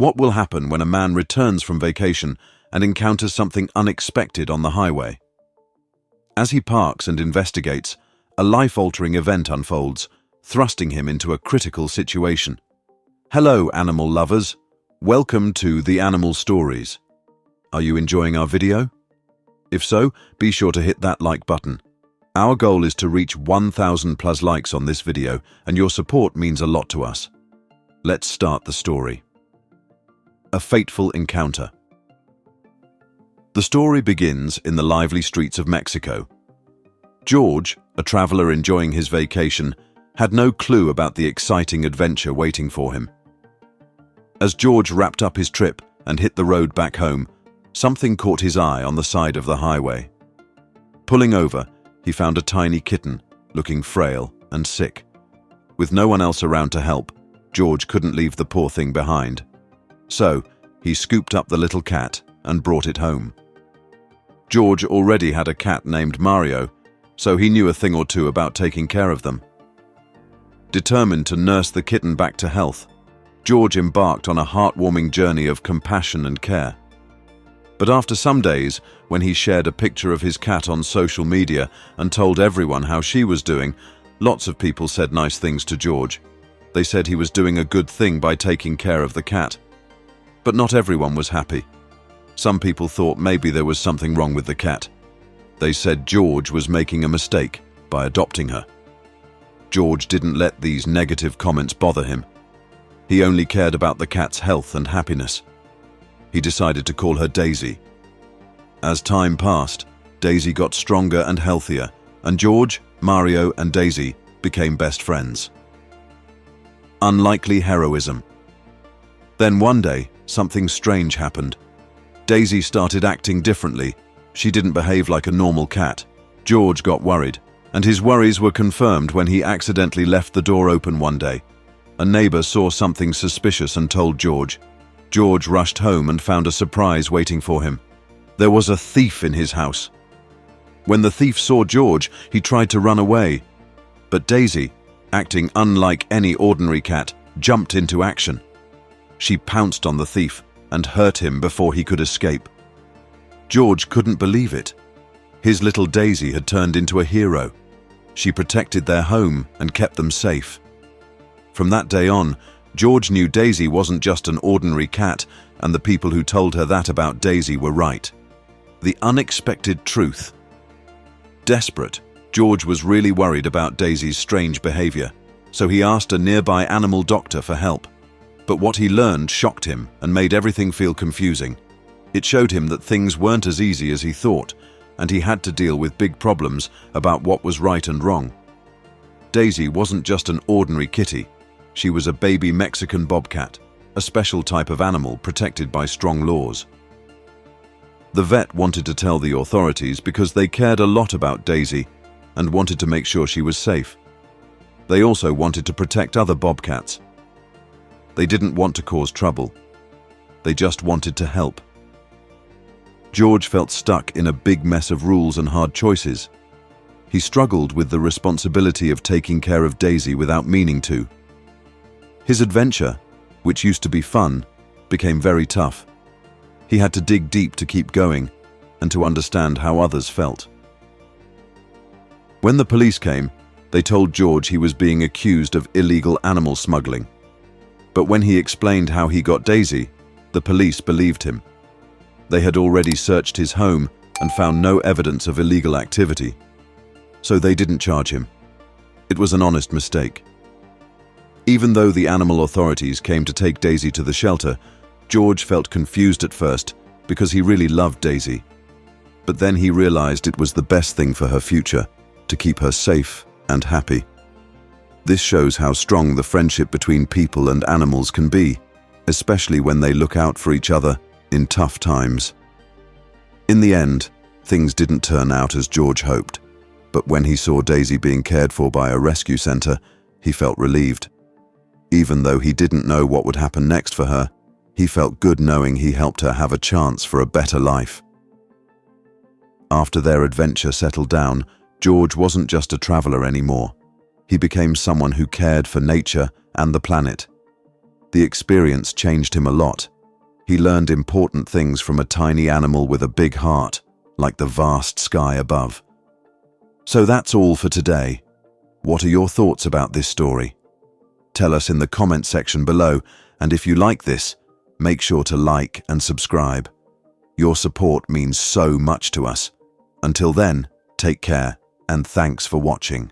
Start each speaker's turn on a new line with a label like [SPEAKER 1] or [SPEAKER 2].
[SPEAKER 1] What will happen when a man returns from vacation and encounters something unexpected on the highway? As he parks and investigates, a life-altering event unfolds, thrusting him into a critical situation. Hello, animal lovers. Welcome to The Animal Stories. Are you enjoying our video? If so, be sure to hit that like button. Our goal is to reach 1,000 plus likes on this video, and your support means a lot to us. Let's start the story. A fateful encounter. The story begins in the lively streets of Mexico. George, a traveler enjoying his vacation, had no clue about the exciting adventure waiting for him. As George wrapped up his trip and hit the road back home, something caught his eye on the side of the highway. Pulling over, he found a tiny kitten, looking frail and sick. With no one else around to help, George couldn't leave the poor thing behind. So, he scooped up the little cat and brought it home. George already had a cat named Mario, so he knew a thing or two about taking care of them. Determined to nurse the kitten back to health, George embarked on a heartwarming journey of compassion and care. But after some days, when he shared a picture of his cat on social media and told everyone how she was doing, lots of people said nice things to George. They said he was doing a good thing by taking care of the cat. But not everyone was happy. Some people thought maybe there was something wrong with the cat. They said George was making a mistake by adopting her. George didn't let these negative comments bother him. He only cared about the cat's health and happiness. He decided to call her Daisy. As time passed, Daisy got stronger and healthier, and George, Mario, and Daisy became best friends. Unlikely heroism. Then one day, something strange happened. Daisy started acting differently. She didn't behave like a normal cat. George got worried, and his worries were confirmed when he accidentally left the door open one day. A neighbor saw something suspicious and told George. George rushed home and found a surprise waiting for him. There was a thief in his house. When the thief saw George, he tried to run away. But Daisy, acting unlike any ordinary cat, jumped into action. She pounced on the thief and hurt him before he could escape. George couldn't believe it. His little Daisy had turned into a hero. She protected their home and kept them safe. From that day on, George knew Daisy wasn't just an ordinary cat, and the people who told her that about Daisy were right. The unexpected truth. Desperate, George was really worried about Daisy's strange behavior, so he asked a nearby animal doctor for help. But what he learned shocked him and made everything feel confusing. It showed him that things weren't as easy as he thought, and he had to deal with big problems about what was right and wrong. Daisy wasn't just an ordinary kitty. She was a baby Mexican bobcat, a special type of animal protected by strong laws. The vet wanted to tell the authorities because they cared a lot about Daisy and wanted to make sure she was safe. They also wanted to protect other bobcats. They didn't want to cause trouble. They just wanted to help. George felt stuck in a big mess of rules and hard choices. He struggled with the responsibility of taking care of Daisy without meaning to. His adventure, which used to be fun, became very tough. He had to dig deep to keep going and to understand how others felt. When the police came, they told George he was being accused of illegal animal smuggling. But when he explained how he got Daisy, the police believed him. They had already searched his home and found no evidence of illegal activity, so they didn't charge him. It was an honest mistake. Even though the animal authorities came to take Daisy to the shelter, George felt confused at first because he really loved Daisy. But then he realized it was the best thing for her future, to keep her safe and happy. This shows how strong the friendship between people and animals can be, especially when they look out for each other in tough times. In the end, things didn't turn out as George hoped, but when he saw Daisy being cared for by a rescue center, he felt relieved. Even though he didn't know what would happen next for her, he felt good knowing he helped her have a chance for a better life. After their adventure settled down, George wasn't just a traveler anymore. He became someone who cared for nature and the planet. The experience changed him a lot. He learned important things from a tiny animal with a big heart, like the vast sky above. So that's all for today. What are your thoughts about this story? Tell us in the comment section below, and if you like this, make sure to like and subscribe. Your support means so much to us. Until then, take care, and thanks for watching.